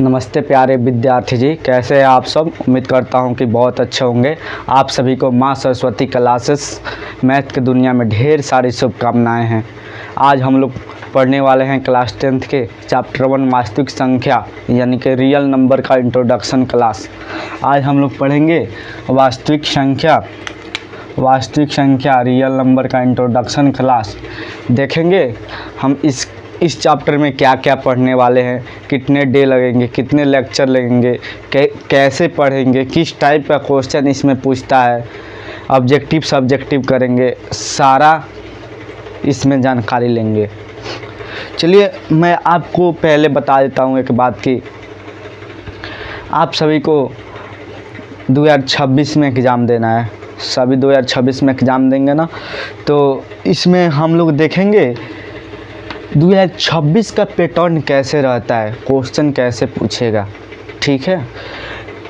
नमस्ते प्यारे विद्यार्थी जी, कैसे हैं आप सब। उम्मीद करता हूं कि बहुत अच्छे होंगे। आप सभी को माँ सरस्वती क्लासेस मैथ की दुनिया में ढेर सारी शुभकामनाएं हैं। आज हम लोग पढ़ने वाले हैं क्लास 10th के चैप्टर 1 वास्तविक संख्या यानी कि रियल नंबर का इंट्रोडक्शन क्लास। आज हम लोग पढ़ेंगे वास्तविक संख्या रियल नंबर का इंट्रोडक्शन क्लास। देखेंगे हम इस चैप्टर में क्या क्या पढ़ने वाले हैं, कितने डे लगेंगे, कितने लेक्चर लगेंगे, कैसे पढ़ेंगे, किस टाइप का क्वेश्चन इसमें पूछता है, ऑब्जेक्टिव सब्जेक्टिव करेंगे, सारा इसमें जानकारी लेंगे। चलिए मैं आपको पहले बता देता हूँ एक बात कि आप सभी को 2026 में एग्ज़ाम देना है। सभी 2026 में एग्ज़ाम देंगे ना, तो इसमें हम लोग देखेंगे 2026 का पैटर्न कैसे रहता है, क्वेश्चन कैसे पूछेगा, ठीक है,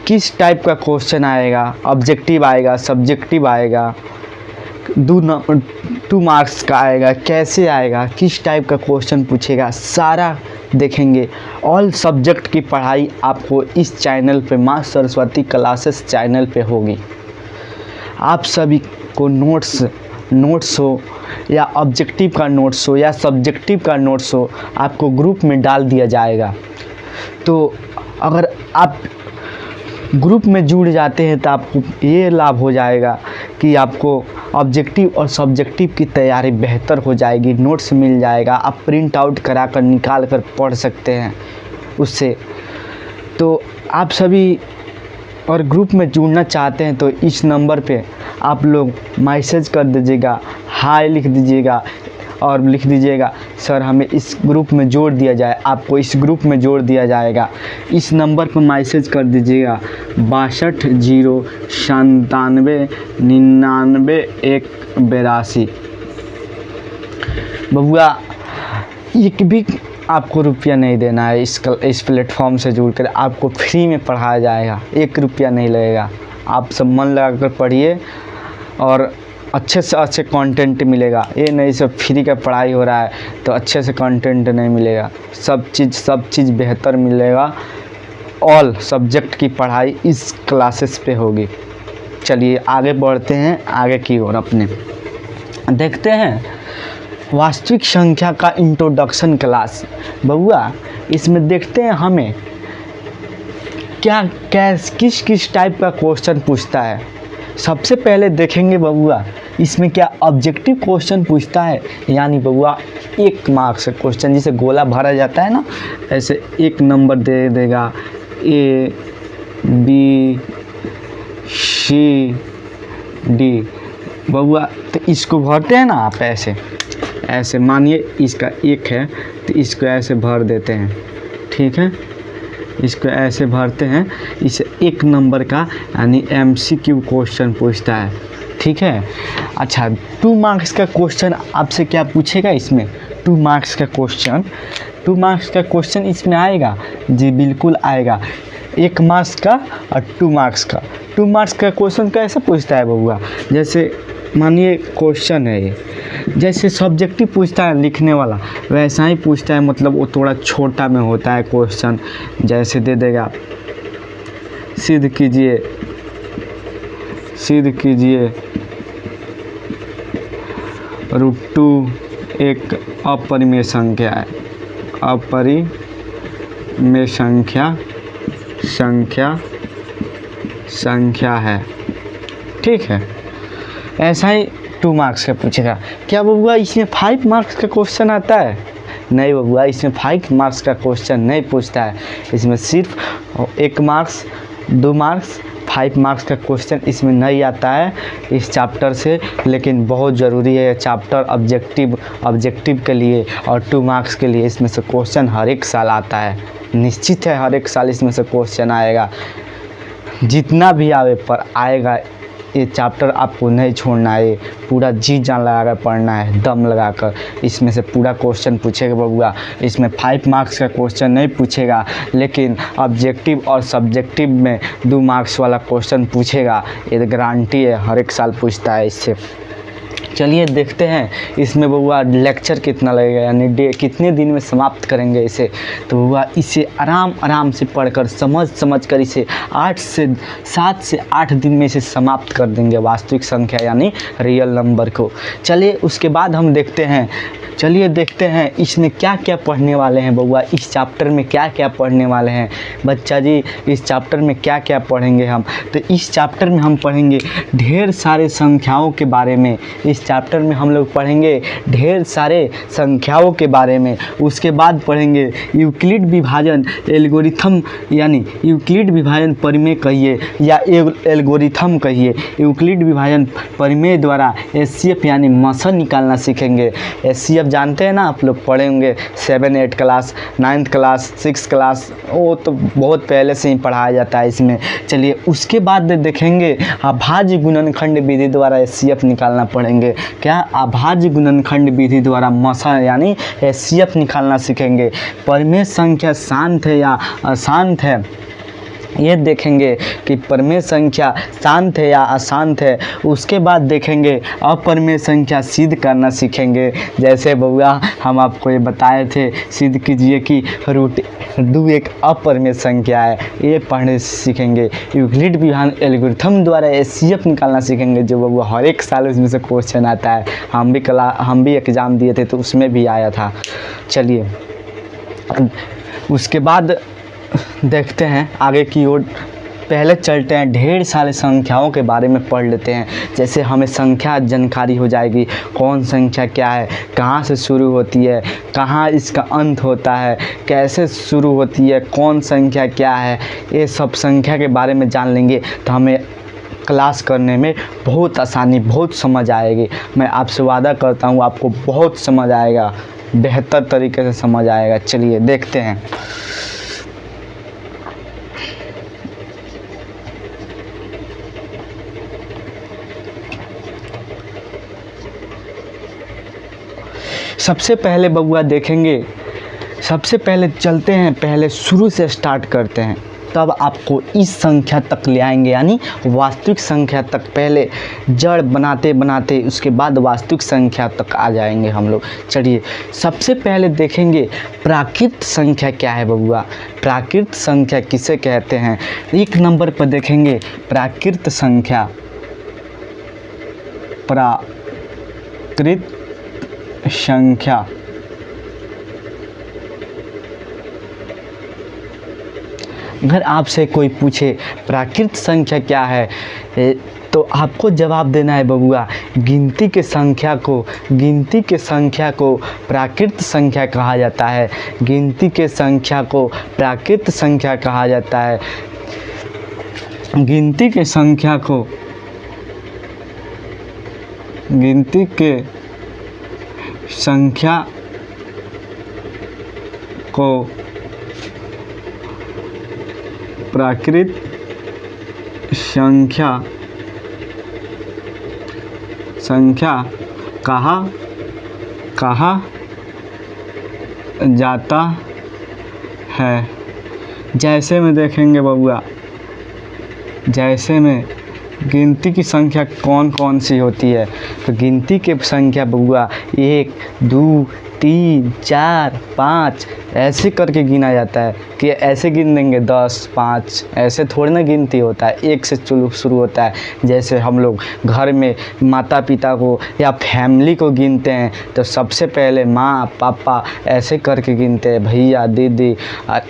किस टाइप का क्वेश्चन आएगा, ऑब्जेक्टिव आएगा, सब्जेक्टिव आएगा, 2 मार्क्स का आएगा, कैसे आएगा, किस टाइप का क्वेश्चन पूछेगा, सारा देखेंगे। ऑल सब्जेक्ट की पढ़ाई आपको इस चैनल पे माँ सरस्वती क्लासेस चैनल पे होगी। आप सभी को नोट्स हो या ऑब्जेक्टिव का नोट्स हो या सब्जेक्टिव का नोट्स हो, आपको ग्रुप में डाल दिया जाएगा। तो अगर आप ग्रुप में जुड़ जाते हैं तो आपको ये लाभ हो जाएगा कि आपको ऑब्जेक्टिव और सब्जेक्टिव की तैयारी बेहतर हो जाएगी, नोट्स मिल जाएगा, आप प्रिंट आउट करा कर निकाल कर पढ़ सकते हैं उससे। तो आप सभी और ग्रुप में जुड़ना चाहते हैं तो इस नंबर पे आप लोग मैसेज कर दीजिएगा, हाय लिख दीजिएगा और लिख दीजिएगा सर हमें इस ग्रुप में जोड़ दिया जाए। आपको इस ग्रुप में जोड़ दिया जाएगा। इस नंबर पर मैसेज कर दीजिएगा 6209999182। बबुआ एक भी आपको रुपया नहीं देना है। इस प्लेटफॉर्म से जुड़कर आपको फ्री में पढ़ाया जाएगा, 1 रुपया नहीं लगेगा। आप सब मन लगा कर पढ़िए और अच्छे से अच्छे कंटेंट मिलेगा। ये नहीं सब फ्री का पढ़ाई हो रहा है तो अच्छे से कंटेंट नहीं मिलेगा। सब चीज़ बेहतर मिलेगा। ऑल सब्जेक्ट की पढ़ाई इस क्लासेस पे होगी। चलिए आगे बढ़ते हैं, आगे की ओर अपने देखते हैं वास्तविक संख्या का इंट्रोडक्शन क्लास। बबुआ इसमें देखते हैं हमें किस टाइप का क्वेश्चन पूछता है। सबसे पहले देखेंगे बबुआ इसमें क्या ऑब्जेक्टिव क्वेश्चन पूछता है, यानी बबुआ 1 मार्क्स का क्वेश्चन, जिसे गोला भरा जाता है ना, ऐसे 1 नंबर दे देगा A B C D। बबुआ तो इसको भरते हैं ना आप ऐसे मानिए इसका 1 है तो इसको ऐसे भर देते हैं, ठीक है, इसको ऐसे भरते हैं। इसे 1 नंबर का यानी MCQ क्वेश्चन पूछता है, ठीक है। अच्छा 2 मार्क्स का क्वेश्चन आपसे क्या पूछेगा इसमें, 2 मार्क्स का क्वेश्चन इसमें आएगा जी, बिल्कुल आएगा। 1 मार्क्स का और 2 मार्क्स का। 2 मार्क्स का क्वेश्चन कैसे पूछता है बबुआ, जैसे मानिए क्वेश्चन है ये, जैसे सब्जेक्टिव पूछता है लिखने वाला वैसा ही पूछता है, मतलब वो थोड़ा छोटा में होता है क्वेश्चन। जैसे दे देगा सिद्ध कीजिए √2 एक अपरिमेय संख्या है, अपरिमेय संख्या है, ठीक है। ऐसा ही 2 मार्क्स का पूछेगा। क्या बबुआ इसमें 5 मार्क्स का क्वेश्चन आता है? नहीं बबुआ इसमें 5 मार्क्स का क्वेश्चन नहीं पूछता है। इसमें सिर्फ 1 मार्क्स 2 मार्क्स 5 मार्क्स का क्वेश्चन इसमें नहीं आता है इस चैप्टर से, लेकिन बहुत ज़रूरी है चैप्टर ऑब्जेक्टिव के लिए और 2 मार्क्स के लिए। इसमें से क्वेश्चन हर एक साल आता है, निश्चित है हर एक साल इसमें से क्वेश्चन आएगा। जितना भी आवे पर आएगा। ये चैप्टर आपको नहीं छोड़ना है, पूरा जी जान लगा कर पढ़ना है, दम लगाकर। इसमें से पूरा क्वेश्चन पूछेगा बबुआ। इसमें 5 मार्क्स का क्वेश्चन नहीं पूछेगा, लेकिन ऑब्जेक्टिव और सब्जेक्टिव में 2 मार्क्स वाला क्वेश्चन पूछेगा। ये गारंटी है, हर एक साल पूछता है इससे। चलिए देखते हैं इसमें बउआ लेक्चर कितना लगेगा, यानी कितने दिन में समाप्त करेंगे इसे। तो बउआ इसे आराम आराम से पढ़कर समझ कर इसे 7 से 8 दिन में इसे समाप्त कर देंगे, वास्तविक संख्या यानी रियल नंबर को। चलिए उसके बाद हम देखते हैं इसमें क्या क्या पढ़ने वाले हैं बउआ, इस चैप्टर में क्या क्या पढ़ने वाले हैं बच्चा जी। इस चैप्टर में क्या क्या पढ़ेंगे हम, तो इस चैप्टर में हम पढ़ेंगे ढेर सारे संख्याओं के बारे में। इस चैप्टर में हम लोग पढ़ेंगे ढेर सारे संख्याओं के बारे में। उसके बाद पढ़ेंगे यूक्लिड विभाजन एल्गोरिथम, यानी यूक्लिड विभाजन परिमेय कहिए या एल्गोरिथम कहिए। यूक्लिड विभाजन परिमेय द्वारा एचसीएफ यानी मसर निकालना सीखेंगे। एचसीएफ जानते हैं ना, आप लोग पढ़े होंगे 7, 8 class, 9th class, 6th class, वो तो बहुत पहले से ही पढ़ाया जाता है इसमें। चलिए उसके बाद देखेंगे अभाज्य गुणनखंड विधि द्वारा एचसीएफ निकालना पड़ेंगे। क्या अभाज्य गुणनखंड विधि द्वारा मसर यानी एचसीएफ निकालना सीखेंगे। परिमेय संख्या शांत है या अशांत है, ये देखेंगे कि परिमेय संख्या शांत है या अशांत है। उसके बाद देखेंगे अपरिमेय संख्या सिद्ध करना सीखेंगे। जैसे बउआ हम आपको ये बताए थे, सिद्ध कीजिए कि √2 एक अपरिमेय संख्या है, ये पढ़ने सीखेंगे। यूक्लिड विभाजन एल्गोरिथम द्वारा एचसीएफ निकालना सीखेंगे, जो बउआ हर एक साल उसमें से क्वेश्चन आता है। हम भी एग्ज़ाम दिए थे तो उसमें भी आया था। चलिए उसके बाद देखते हैं आगे की ओर। पहले चलते हैं, ढेर सारे संख्याओं के बारे में पढ़ लेते हैं। जैसे हमें संख्या जानकारी हो जाएगी, कौन संख्या क्या है, कहाँ से शुरू होती है, कहाँ इसका अंत होता है, कैसे शुरू होती है, कौन संख्या क्या है, ये सब संख्या के बारे में जान लेंगे तो हमें क्लास करने में बहुत आसानी, बहुत समझ आएगी। मैं आपसे वादा करता हूँ आपको बहुत समझ आएगा, बेहतर तरीके से समझ आएगा। चलिए देखते हैं। सबसे पहले बउआ देखेंगे, सबसे पहले चलते हैं, पहले शुरू से स्टार्ट करते हैं, तब आपको इस संख्या तक ले आएंगे, यानी वास्तविक संख्या तक। पहले जड़ बनाते बनाते उसके बाद वास्तविक संख्या तक आ जाएंगे हम लोग। चलिए सबसे पहले देखेंगे प्राकृत संख्या क्या है बउआ। प्राकृत संख्या किसे कहते हैं, 1 नंबर पर देखेंगे प्राकृत संख्या। प्राकृत संख्या अगर आपसे कोई पूछे प्राकृत संख्या क्या है, तो आपको जवाब देना है बबुआ, गिनती के संख्या को प्राकृत संख्या कहा जाता है। गिनती के संख्या को प्राकृत संख्या कहा जाता है। गिनती के संख्या को प्राकृत संख्या कहा जाता है। जैसे में देखेंगे बबुआ, जैसे में गिनती की संख्या कौन कौन सी होती है, तो गिनती की संख्या बबुआ 1, 2, 3, 4, 5 ऐसे करके गिना जाता है। कि ऐसे गिन देंगे 10, 5, ऐसे थोड़ी ना गिनती होता है, 1 से शुरू होता है। जैसे हम लोग घर में माता पिता को या फैमिली को गिनते हैं तो सबसे पहले माँ पापा ऐसे करके गिनते हैं, भैया दीदी,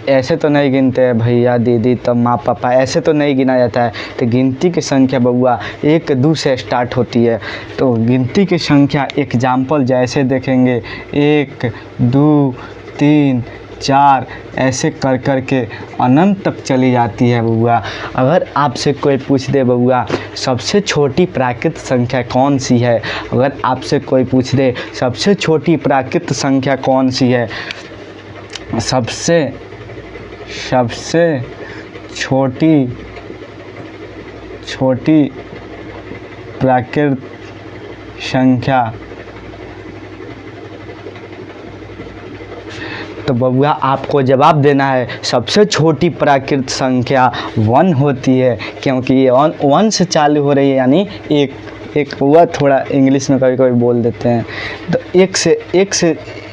ऐसे तो नहीं गिनते हैं भैया दीदी तब माँ पापा, ऐसे तो नहीं गिना जाता है। तो गिनती की संख्या बउआ 1, 2 से स्टार्ट होती है। तो गिनती की संख्या एग्जाम्पल जैसे देखेंगे 1, 2, 3, 4 ऐसे कर कर के अनंत तक चली जाती है बउआ। अगर आपसे कोई पूछ दे बउआ सबसे छोटी प्राकृत संख्या कौन सी है, अगर आपसे कोई पूछ दे सबसे छोटी प्राकृत संख्या कौन सी है, सबसे छोटी प्राकृत संख्या, तो बबुआ आपको जवाब देना है सबसे छोटी प्राकृत संख्या 1 होती है, क्योंकि ये 1 से चालू हो रही है, यानी एक हुआ थोड़ा इंग्लिश में कभी कभी बोल देते हैं। तो एक से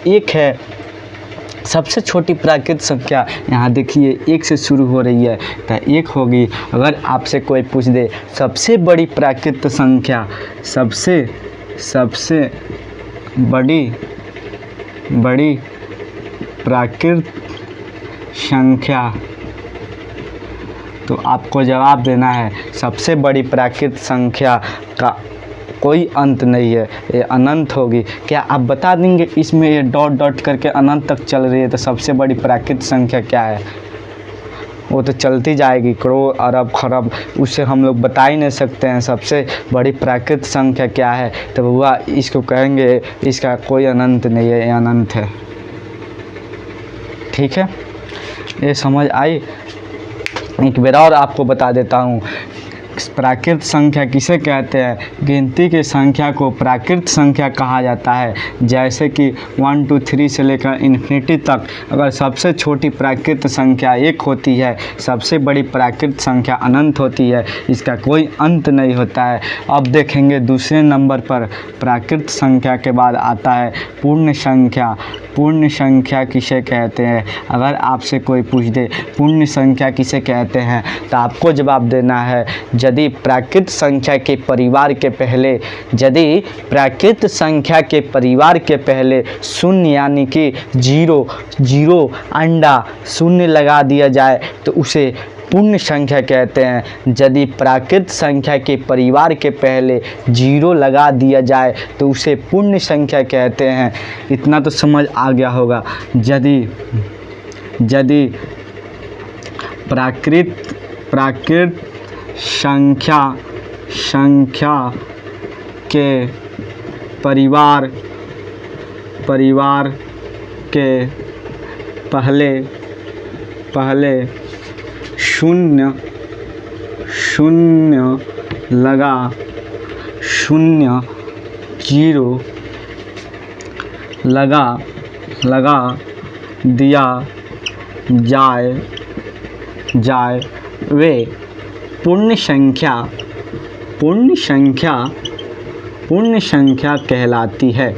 एक है सबसे छोटी प्राकृतिक संख्या, यहाँ देखिए एक से शुरू हो रही है तो एक होगी। अगर आपसे कोई पूछ दे सबसे बड़ी प्राकृतिक संख्या, सबसे बड़ी प्राकृतिक संख्या, तो आपको जवाब देना है सबसे बड़ी प्राकृतिक संख्या का कोई अंत नहीं है, ये अनंत होगी। क्या आप बता देंगे इसमें ये डॉट डॉट करके अनंत तक चल रही है तो सबसे बड़ी प्राकृतिक संख्या क्या है? वो तो चलती जाएगी करोड़ अरब खरब, उससे हम लोग बता ही नहीं सकते हैं सबसे बड़ी प्राकृतिक संख्या क्या है। तो हुआ इसको कहेंगे इसका कोई अनंत नहीं है, ये अनंत है। ठीक है, ये समझ आई। एक बार और आपको बता देता हूँ प्राकृतिक संख्या किसे कहते हैं। गिनती की संख्या को प्राकृतिक संख्या कहा जाता है। जैसे कि 1 2 3 से लेकर इन्फिनिटी तक अगर सबसे छोटी प्राकृतिक संख्या 1 होती है, सबसे बड़ी प्राकृतिक संख्या अनंत होती है, इसका कोई अंत नहीं होता है। अब देखेंगे दूसरे नंबर पर प्राकृतिक संख्या के बाद आता है पूर्ण संख्या। पूर्ण संख्या किसे कहते हैं? अगर आपसे कोई पूछ दे पूर्ण संख्या किसे कहते हैं तो आपको जवाब देना है यदि प्राकृतिक संख्या के परिवार के पहले शून्य यानी कि जीरो अंडा शून्य लगा दिया जाए तो उसे पूर्ण संख्या कहते हैं। यदि प्राकृतिक संख्या के परिवार के पहले 0 लगा दिया जाए तो उसे पूर्ण संख्या कहते हैं। इतना तो समझ आ गया होगा। यदि प्राकृतिक संख्या के परिवार के पहले शून्य जीरो लगा दिया जाए वे पूर्ण संख्या कहलाती है।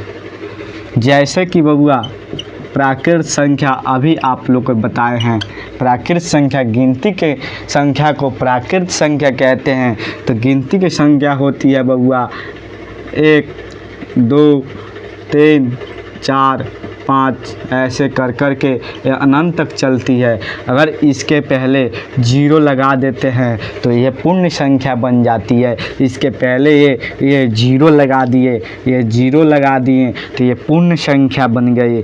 जैसे कि बबुआ प्राकृतिक संख्या अभी आप लोग को बताए हैं, प्राकृतिक संख्या गिनती के संख्या को प्राकृतिक संख्या कहते हैं। तो गिनती की संख्या होती है बबुआ 1 2 3 4 5 ऐसे कर के ये अनंत तक चलती है। अगर इसके पहले 0 लगा देते हैं तो ये पूर्ण संख्या बन जाती है। इसके पहले ये 0 लगा दिए तो ये पूर्ण संख्या बन गई।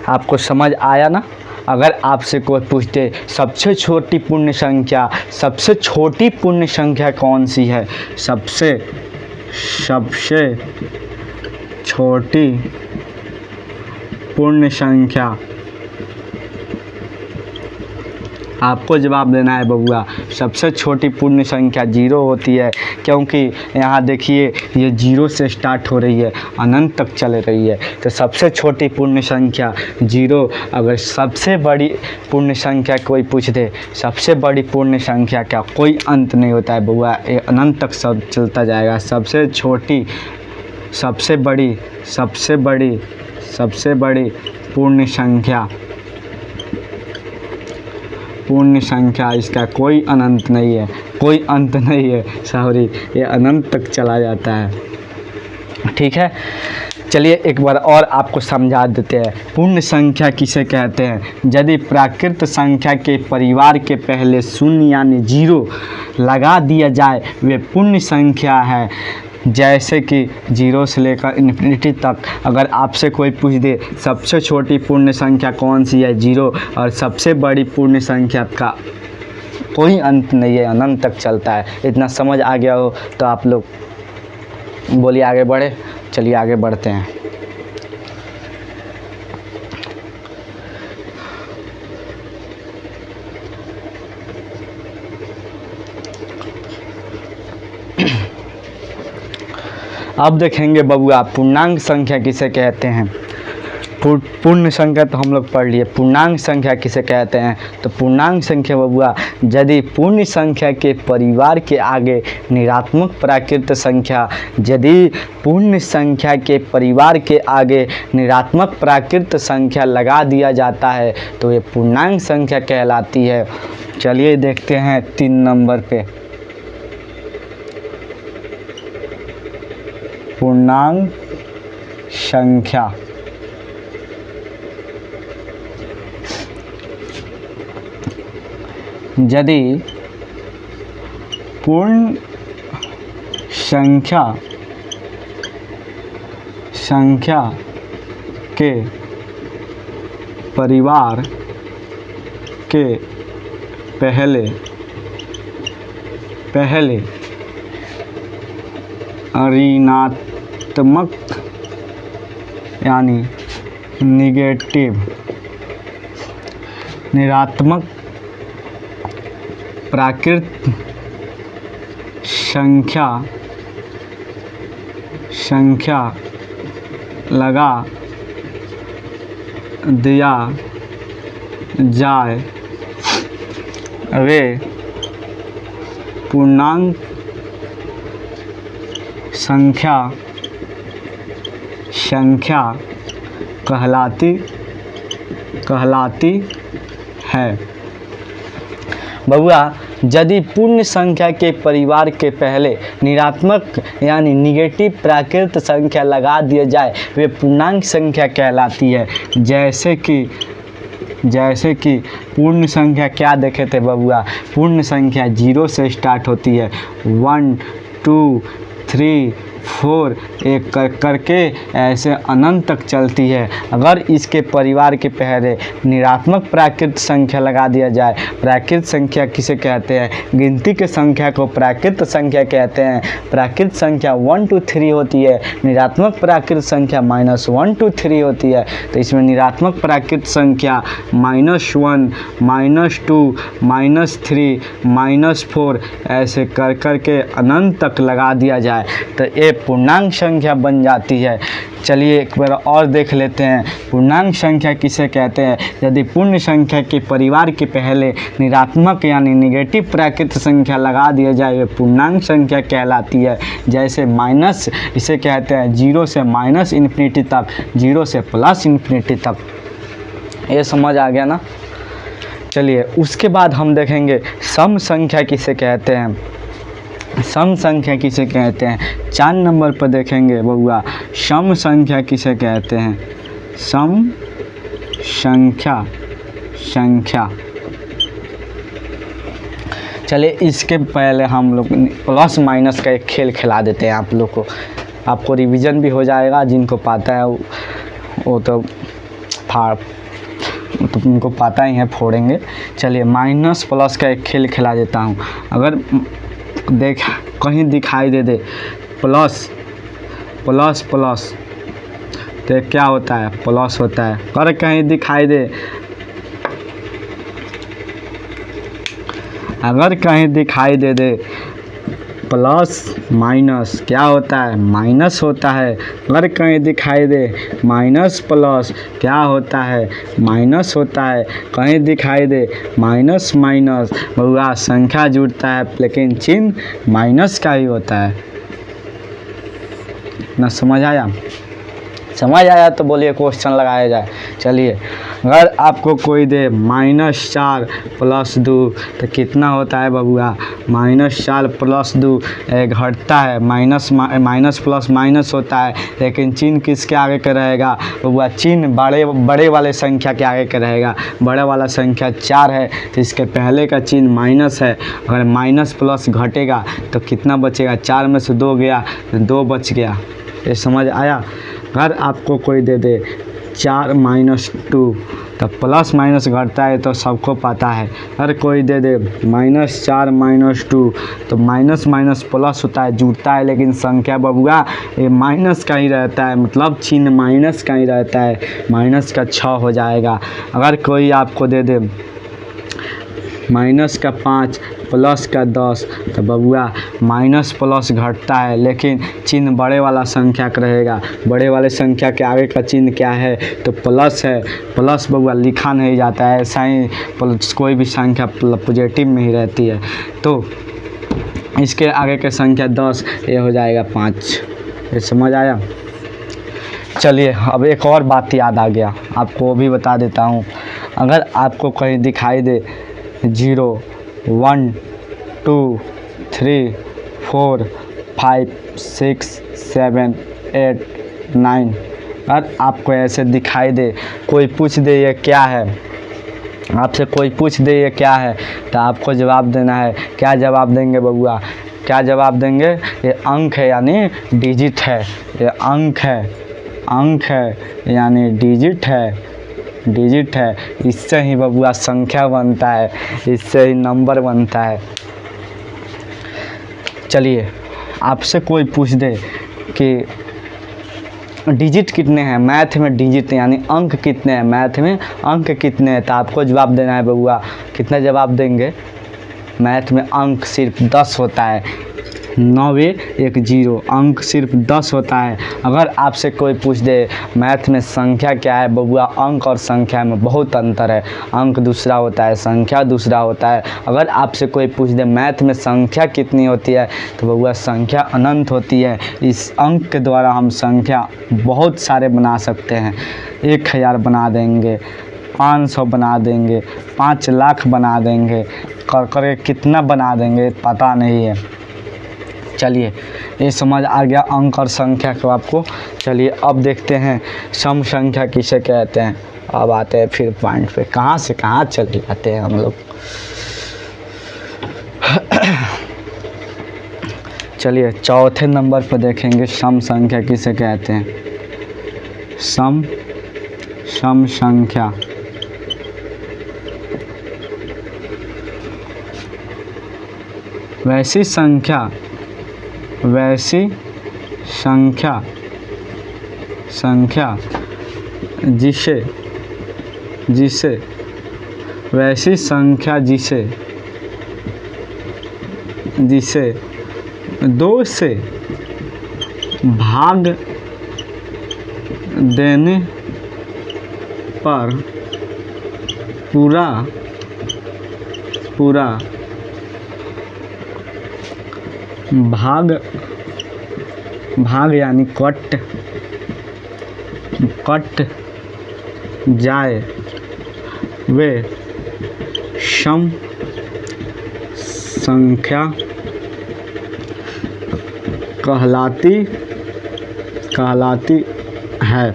आपको समझ आया ना? अगर आपसे कोई पूछते सबसे छोटी पूर्ण संख्या कौन सी है? सबसे छोटी पूर्ण संख्या, आपको जवाब देना है बबुआ सबसे छोटी पूर्ण संख्या 0 होती है, क्योंकि यहाँ देखिए ये 0 से स्टार्ट हो रही है अनंत तक चल रही है। तो सबसे छोटी पूर्ण संख्या 0। अगर सबसे बड़ी पूर्ण संख्या कोई पूछ दे सबसे बड़ी पूर्ण संख्या का कोई अंत नहीं होता है बबुआ, ये अनंत तक सब चलता जाएगा। सबसे बड़ी पूर्ण संख्या इसका कोई अंत नहीं है, सॉरी, ये अनंत तक चला जाता है। ठीक है, चलिए एक बार और आपको समझा देते हैं पूर्ण संख्या किसे कहते हैं। यदि प्राकृतिक संख्या के परिवार के पहले शून्य यानी 0 लगा दिया जाए वे पूर्ण संख्या है। जैसे कि 0 से लेकर इन्फिनिटी तक अगर आपसे कोई पूछ दे सबसे छोटी पूर्ण संख्या कौन सी है 0, और सबसे बड़ी पूर्ण संख्या का कोई अंत नहीं है, अनंत तक चलता है। इतना समझ आ गया हो तो आप लोग बोलिए आगे बढ़े। चलिए आगे बढ़ते हैं। अब देखेंगे बबुआ पूर्णांक संख्या किसे कहते हैं। पूर्ण संख्या तो हम लोग पढ़ लिए, पूर्णांक संख्या किसे कहते हैं? तो पूर्णांक संख्या बबुआ यदि पूर्ण संख्या के परिवार के आगे ऋणात्मक प्राकृत संख्या, यदि पूर्ण संख्या के परिवार के आगे ऋणात्मक प्राकृत संख्या लगा दिया जाता है तो ये पूर्णांक संख्या कहलाती है। चलिए देखते हैं 3 नंबर पे, पूर्णांक संख्या। यदि पूर्ण संख्या के परिवार के पहले ऋणात्मक यानी ऋणात्मक प्राकृत संख्या लगा दिया जाए वे पूर्णांक संख्या कहलाती है। बबुआ यदि पूर्ण संख्या के परिवार के पहले ऋणात्मक यानी निगेटिव प्राकृत संख्या लगा दिया जाए वे पूर्णांक संख्या कहलाती है। जैसे कि पूर्ण संख्या क्या देखे थे बबुआ? पूर्ण संख्या 0 से स्टार्ट होती है, 1 2 3 4 एक करके ऐसे अनंत तक चलती है। अगर इसके परिवार के पहले ऋणात्मक प्राकृत संख्या लगा दिया जाए, प्राकृत संख्या किसे कहते हैं? गिनती के संख्या को प्राकृत संख्या कहते हैं। प्राकृत संख्या 1 2 3 होती है, ऋणात्मक प्राकृत संख्या -1 2 3 होती है। तो इसमें ऋणात्मक प्राकृत संख्या -1 -2 -3 -4 ऐसे कर के अनंत तक लगा दिया जाए तो ये पूर्णांक संख्या बन जाती है। चलिए एक बार और देख लेते हैं पूर्णांक संख्या किसे कहते हैं। यदि पूर्ण संख्या के परिवार के पहले ऋणात्मक यानी निगेटिव प्राकृत संख्या लगा दिया जाए वे पूर्णांक संख्या कहलाती है। जैसे माइनस, इसे कहते हैं 0 से -इन्फिनिटी तक, 0 से +इन्फिनिटी तक। ये समझ आ गया ना? चलिए उसके बाद हम देखेंगे सम संख्या किसे कहते हैं। सम संख्या किसे कहते हैं? 4 नंबर पर देखेंगे बबुआ, सम संख्या किसे कहते हैं? सम संख्या। चलिए इसके पहले हम लोग प्लस माइनस का एक खेल खिला देते हैं आप लोग को, आपको रिवीजन भी हो जाएगा। जिनको पता है वो तो उनको पता ही है, फोड़ेंगे। चलिए माइनस प्लस का एक खेल खिला देता हूँ। अगर कहीं दिखाई दे प्लस तो क्या होता है? प्लस होता है। अगर कहीं दिखाई दे प्लस माइनस, क्या होता है? माइनस होता है। अगर कहीं दिखाई दे माइनस प्लस, क्या होता है? माइनस होता है। कहीं दिखाई दे माइनस माइनस, बबुआ संख्या जुड़ता है लेकिन चिन्ह माइनस का ही होता है ना। समझ आया? समझ आया तो बोलिए क्वेश्चन लगाया जाए। चलिए अगर आपको कोई दे -4 + 2 तो कितना होता है बबुआ? -4 + 2 घटता है, माइनस प्लस माइनस होता है लेकिन चिन्ह किसके आगे का रहेगा बबुआ? चिन्ह बड़े वाले संख्या के आगे का रहेगा। बड़ा वाला संख्या 4 है तो इसके पहले का चिन्ह माइनस है। अगर माइनस प्लस घटेगा तो कितना बचेगा? 4 में से 2 गया तो 2 बच गया। ये समझ आया? अगर आपको कोई दे 4 - 2 तो प्लस माइनस घटता है तो सबको पता है। अगर कोई दे -4 - 2 तो माइनस माइनस प्लस होता है, जुड़ता है लेकिन संख्या बबुआ ये माइनस का ही रहता है, मतलब चिन्ह माइनस का ही रहता है। माइनस का 6 हो जाएगा। अगर कोई आपको दे माइनस का 5 प्लस का 10। तो बबुआ माइनस प्लस घटता है लेकिन चिन्ह बड़े वाला संख्या का रहेगा। बड़े वाले संख्या के आगे का चिन्ह क्या है? तो प्लस है। प्लस बबुआ लिखा नहीं जाता है, ऐसा ही प्लस कोई भी संख्या पॉजिटिव में ही रहती है। तो इसके आगे की संख्या 10, ये हो जाएगा 5। ये समझ आया? चलिए अब एक और बात याद आ गया, आपको वो भी बता देता हूँ। अगर आपको कहीं दिखाई दे 0 1 2 3 4 5 6 7 8 9, अगर आपको ऐसे दिखाई दे, कोई पूछ दे ये क्या है, आपसे कोई पूछ दे ये क्या है, तो आपको जवाब देना है। क्या जवाब देंगे बबुआ? क्या जवाब देंगे? ये अंक है यानी डिजिट है। ये अंक है, अंक है यानी डिजिट है, डिजिट है। इससे ही बबुआ संख्या बनता है, इससे ही नंबर बनता है। चलिए आपसे कोई पूछ दे कि डिजिट कितने हैं, मैथ में डिजिट यानी अंक कितने हैं, मैथ में अंक कितने हैं, तो आपको जवाब देना है बबुआ। कितना जवाब देंगे? मैथ में अंक सिर्फ 10 होता है, 9 1 0, अंक सिर्फ 10 होता है। अगर आपसे कोई पूछ दे मैथ में संख्या क्या है, बबुआ अंक और संख्या में बहुत अंतर है। अंक दूसरा होता है, संख्या दूसरा होता है। अगर आपसे कोई पूछ दे मैथ में संख्या कितनी होती है, तो बबुआ संख्या अनंत होती है। इस अंक के द्वारा हम संख्या बहुत सारे बना सकते हैं। 1000 बना देंगे, 500 बना देंगे, 5 लाख बना देंगे, कर कितना बना देंगे पता नहीं है। चलिए ये समझ आ गया अंक और संख्या को आपको। चलिए अब देखते हैं सम संख्या किसे कहते हैं। अब आते हैं फिर पॉइंट पे, कहाँ से कहाँ चले जाते हैं हम लोग। चलिए चौथे नंबर पर देखेंगे सम संख्या किसे कहते हैं। सम संख्या वैसी संख्या जिसे वैसी संख्या जिसे 2 से भाग देने पर पूरा भाग यानी कट जाए, वे सम संख्या कहलाती है।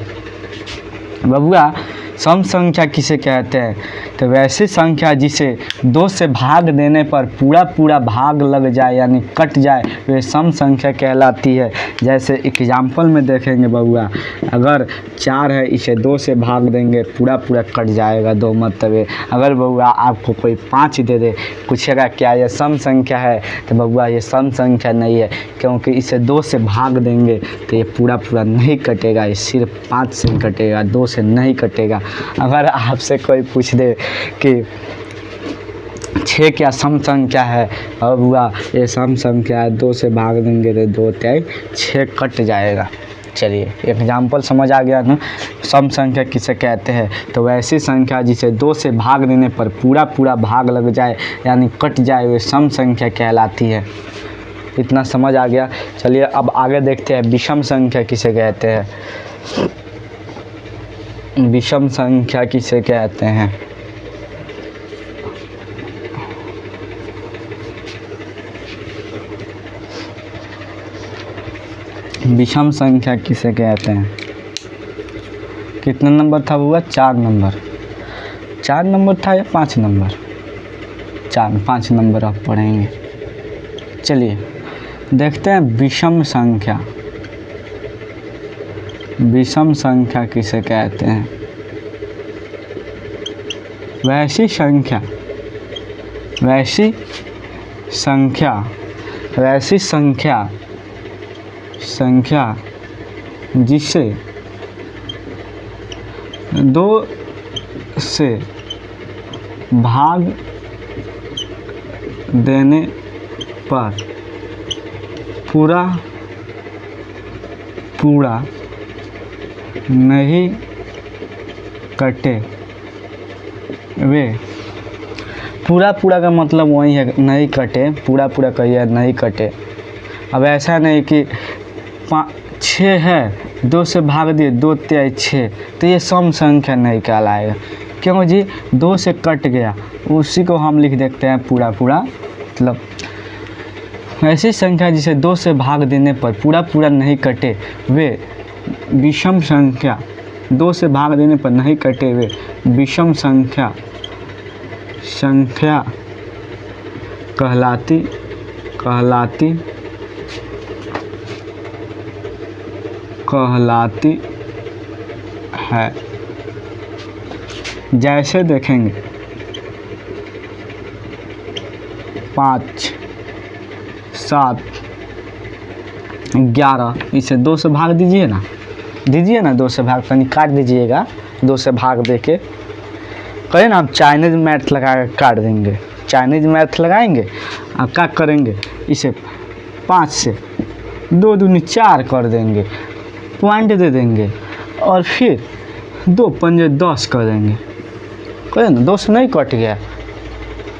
बबुआ सम संख्या किसे कहते हैं? तो वैसी संख्या जिसे 2 से भाग देने पर पूरा भाग लग जाए यानी कट जाए, वे सम संख्या कहलाती है। जैसे एग्जाम्पल में देखेंगे बबुआ, अगर 4 है, इसे 2 से भाग देंगे पूरा कट जाएगा, 2 मतलब है। अगर बबुआ आपको कोई 5 दे दे, पूछेगा क्या ये सम संख्या है, तो बबुआ ये सम संख्या नहीं है, क्योंकि इसे 2 से भाग देंगे तो ये पूरा नहीं कटेगा, ये सिर्फ 5 से कटेगा, 2 से नहीं कटेगा। अगर आपसे कोई पूछ दे कि 6 क्या सम संख्या है, अब हुआ ये सम संख्या है, 2 से भाग देंगे तो 2 तय 6 कट जाएगा। चलिए एग्जाम्पल समझ आ गया ना। सम संख्या किसे कहते हैं? तो वैसी संख्या जिसे 2 से भाग देने पर पूरा भाग लग जाए यानी कट जाए, वे सम संख्या कहलाती है। इतना समझ आ गया। चलिए अब आगे देखते हैं विषम संख्या किसे कहते हैं। विषम संख्या किसे कहते हैं? विषम संख्या किसे कहते हैं? कितना नंबर था हुआ? 4 नंबर। 4 नंबर था या 5 नंबर? 5 नंबर आप पढ़ेंगे। चलिए देखते हैं विषम संख्या। विषम संख्या किसे कहते हैं? वैसी संख्या जिसे 2 से भाग देने पर पूरा नहीं कटे वे। पूरा का मतलब वही है, नहीं कटे, पूरा कहिए नहीं कटे। अब ऐसा नहीं कि 6 है, 2 से भाग दिए, 2 तिहाई 6, तो ये सम संख्या नहीं कहलाएगा। क्यों जी? 2 से कट गया, उसी को हम लिख देते हैं पूरा। मतलब ऐसी संख्या जिसे 2 से भाग देने पर पूरा नहीं कटे वे विषम संख्या। 2 से भाग देने पर नहीं कटे वे विषम संख्या कहलाती है। जैसे देखेंगे 5, 7, 11, इसे 2 से भाग दीजिए ना 2 से भाग, कहीं काट दीजिएगा 2 से भाग देके। कहें ना आप चाइनीज मैथ लगा कर काट देंगे, चाइनीज मैथ लगाएंगे, आप क्या करेंगे, इसे 5 से 2 दूनी 4 कर देंगे, पॉइंट दे देंगे, और फिर 2 पंजे 10 कर देंगे। कहें ना 2 से नहीं कट गया,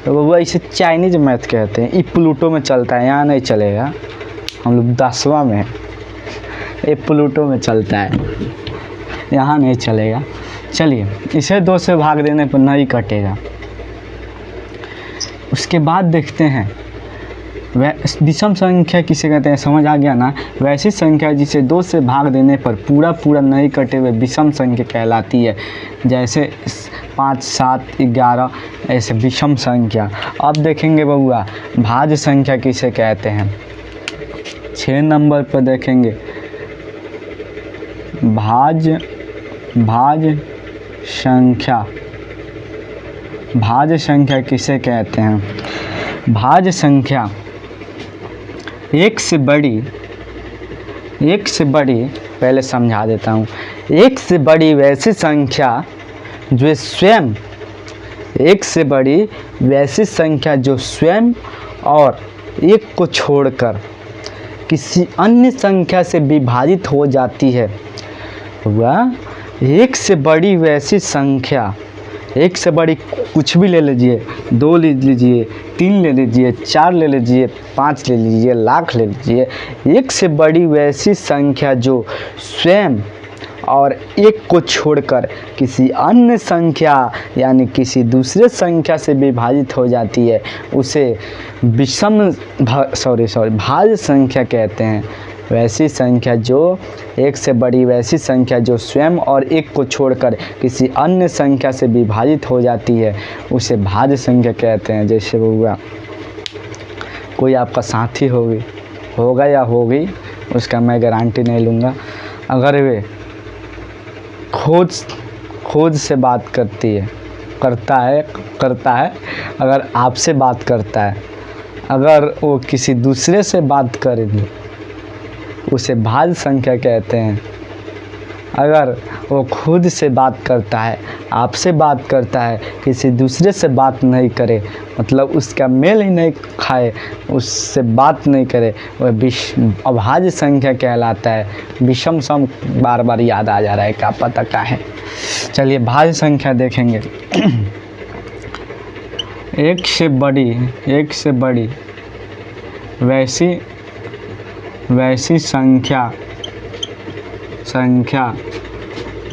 तो वो इसे चाइनीज मैथ कहते हैं। ये प्लूटो में चलता है, यहाँ नहीं चलेगा। हम लोग 10वां में, ये प्लूटो में चलता है, यहाँ नहीं चलेगा। चलिए, इसे 2 से भाग देने पर नहीं कटेगा। उसके बाद देखते हैं विषम संख्या किसे कहते हैं, समझ आ गया ना। वैसी संख्या जिसे 2 से भाग देने पर पूरा नहीं कटे हुए विषम संख्या कहलाती है। जैसे 5, 7, 11 ऐसे विषम संख्या। अब देखेंगे बउआ भाज्य संख्या किसे कहते हैं। 6 नंबर पर देखेंगे भाज्य संख्या किसे कहते हैं। भाज्य संख्या एक से बड़ी, पहले समझा देता हूँ। एक से बड़ी वैसी संख्या जो स्वयं, एक से बड़ी वैसी संख्या जो स्वयं और एक को छोड़कर किसी अन्य संख्या से विभाजित हो जाती है। वह एक से बड़ी वैसी संख्या, एक से बड़ी कुछ भी ले लीजिए, 2 ले लीजिए, 3 ले लीजिए, 4 ले लीजिए, 5 ले लीजिए, लाख ले लीजिए। एक से बड़ी वैसी संख्या जो स्वयं और एक को छोड़कर किसी अन्य संख्या यानी किसी दूसरे संख्या से विभाजित हो जाती है, उसे भाज्य संख्या कहते हैं। वैसी संख्या जो एक से बड़ी वैसी संख्या जो स्वयं और एक को छोड़कर किसी अन्य संख्या से विभाजित हो जाती है, उसे भाज्य संख्या कहते हैं। जैसे हुआ कोई आपका साथी होगा या होगी, उसका मैं गारंटी नहीं लूँगा। अगर वे खोज से बात करता है, अगर आपसे बात करता है, अगर वो किसी दूसरे से बात करेगी, उसे भाज्य संख्या कहते हैं। अगर वो खुद से बात करता है, आपसे बात करता है, किसी दूसरे से बात नहीं करे, मतलब उसका मेल ही नहीं खाए, उससे बात नहीं करे, वह अभाज्य संख्या कहलाता है। विषम सम बार याद आ जा रहा है, क्या पता क्या है। चलिए भाज्य संख्या देखेंगे। एक से बड़ी वैसी संख्या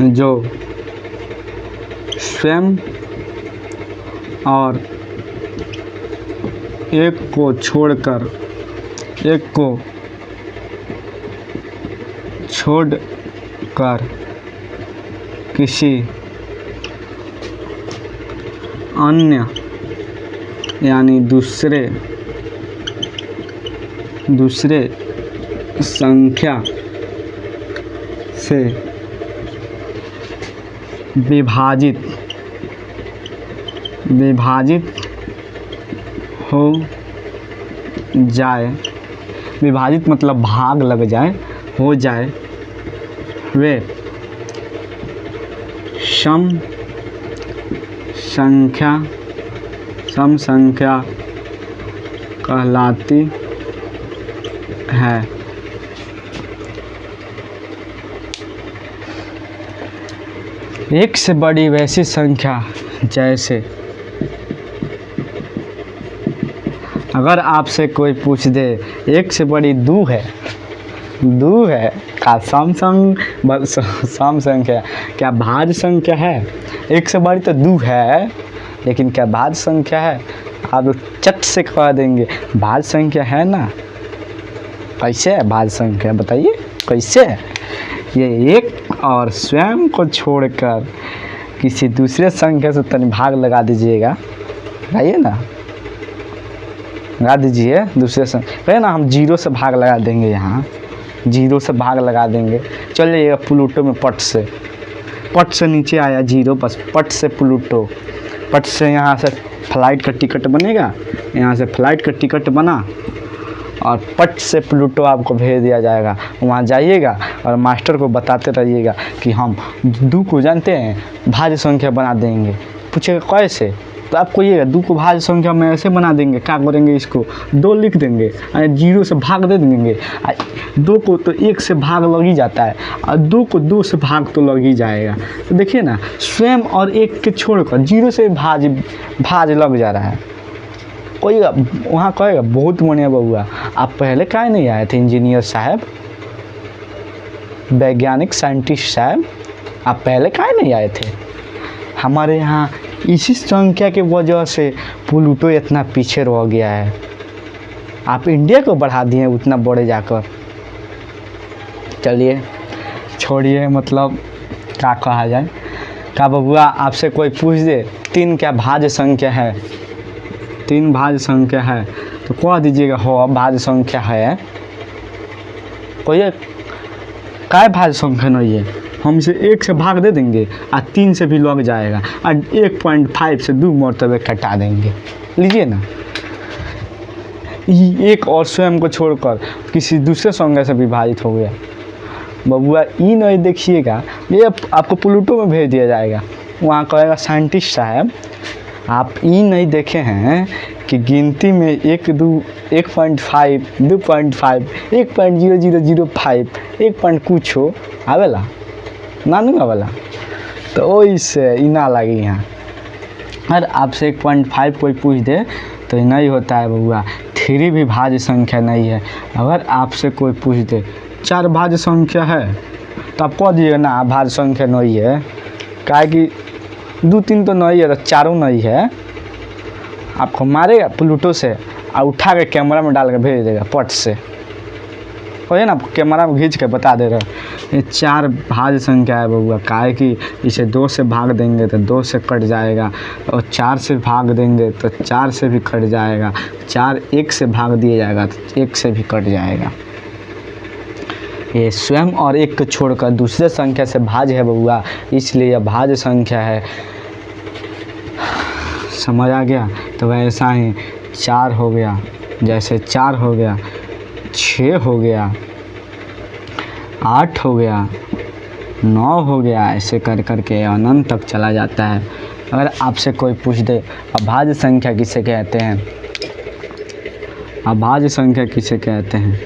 जो स्वयं और एक को छोड़कर किसी अन्य यानी दूसरे संख्या से विभाजित हो जाए, विभाजित मतलब भाग लग जाए, हो जाए, वे सम संख्या कहलाती है। एक से बड़ी वैसी संख्या जैसे, अगर आपसे कोई पूछ दे एक से बड़ी दो है का सम संख्या क्या भाज्य संख्या है? एक से बड़ी तो दो है, लेकिन क्या भाज्य संख्या है? आप चट से कह देंगे भाज्य संख्या है ना। कैसे है भाज्य संख्या, बताइए कैसे है? ये एक और स्वयं को छोड़कर किसी दूसरे संख्या से तनी भाग लगा दीजिएगा, लगाइए ना, लगा दीजिए दूसरे संख्या। कहे ना हम जीरो से भाग लगा देंगे, यहाँ जीरो से भाग लगा देंगे। चल जाइएगा प्लूटो में, पट से नीचे आया जीरो, बस पट से प्लूटो, पट से यहाँ से फ्लाइट का टिकट बनेगा, यहाँ से फ्लाइट का टिकट बना और पट से प्लूटो आपको भेज दिया जाएगा। वहाँ जाइएगा और मास्टर को बताते रहिएगा कि हम दो को जानते हैं भाज्य संख्या बना देंगे। पूछेगा कैसे, तो आप कहिएगा दो को भाज्य संख्या में ऐसे बना देंगे। क्या करेंगे, इसको दो लिख देंगे, जीरो से भाग दे देंगे। दो को तो एक से भाग लग ही जाता है और दो को दो से भाग तो लग ही जाएगा। तो देखिए ना, स्वयं और एक के छोड़कर जीरो से भाज लग जा रहा है। कहिएगा वहाँ, कहेगा बहुत बढ़िया बउआ, आप पहले काहे नहीं आए थे इंजीनियर साहब, वैज्ञानिक साइंटिस्ट साहब, आप पहले काहे नहीं आए थे? हमारे यहाँ इसी संख्या की वजह से प्लूटो इतना पीछे रह गया है। आप इंडिया को बढ़ा दिए उतना बड़े जाकर। चलिए छोड़िए, मतलब क्या कहा जाए। क्या बबुआ आपसे कोई पूछ दे तीन क्या भाज्य संख्या है, तीन भाज्य संख्या है, तो कह दीजिएगा हो भाज्य संख्या है। कोई काय भाज्य संख्या नहीं है, हम इसे एक से भाग दे देंगे और तीन से भी लग जाएगा और 1.5 से 2 मरतबे कटा देंगे। लीजिए ना, एक और स्वयं को छोड़कर किसी दूसरे संख्या से विभाजित हो गया। बबुआ ई नहीं देखिएगा, ये आपको प्लूटो में भेज दिया जाएगा। वहाँ कहेगा साइंटिस्ट साहब आप ई नहीं देखे हैं कि गिनती में 1, 2, 1.5, 2.5, 1.0005, 1 पॉइंट कुछ हो आवेला ना, नहीं आवेला, तो ओइसे ई ना लगी यहाँ। अगर आपसे 1.5 कोई पूछ दे तो नहीं होता है बबुआ। 3 भी भाज्य संख्या नहीं है। अगर आपसे कोई पूछ दे 4 भाज्य संख्या है तो आप कह दीजिएगा ना भाज्य संख्या नहीं है, काहे कि 2, 3 तो नहीं है तो 4 नहीं है। आपको मारेगा प्लूटो से और उठा के कैमरा में डाल के भेज देगा पट से। हो ना, कैमरा में खींच के बता दे रहा ये 4 भाज्य संख्या है बबुआ, काहे कि इसे 2 से भाग देंगे तो 2 से कट जाएगा और 4 से भाग देंगे तो 4 से भी कट जाएगा, 4 1 से भाग दिया जाएगा तो 1 से भी कट जाएगा। ये स्वयं और एक को छोड़कर दूसरे संख्या से भाज्य है बबुआ, इसलिए यह भाज्य संख्या है। समझ आ गया? तो वैसा ही 4 हो गया, जैसे 4 हो गया, 6 हो गया, 8 हो गया, 9 हो गया, ऐसे कर करके अनंत तक चला जाता है। अगर आपसे कोई पूछ दे अभाज्य संख्या किसे कहते हैं, अभाज्य संख्या किसे कहते हैं,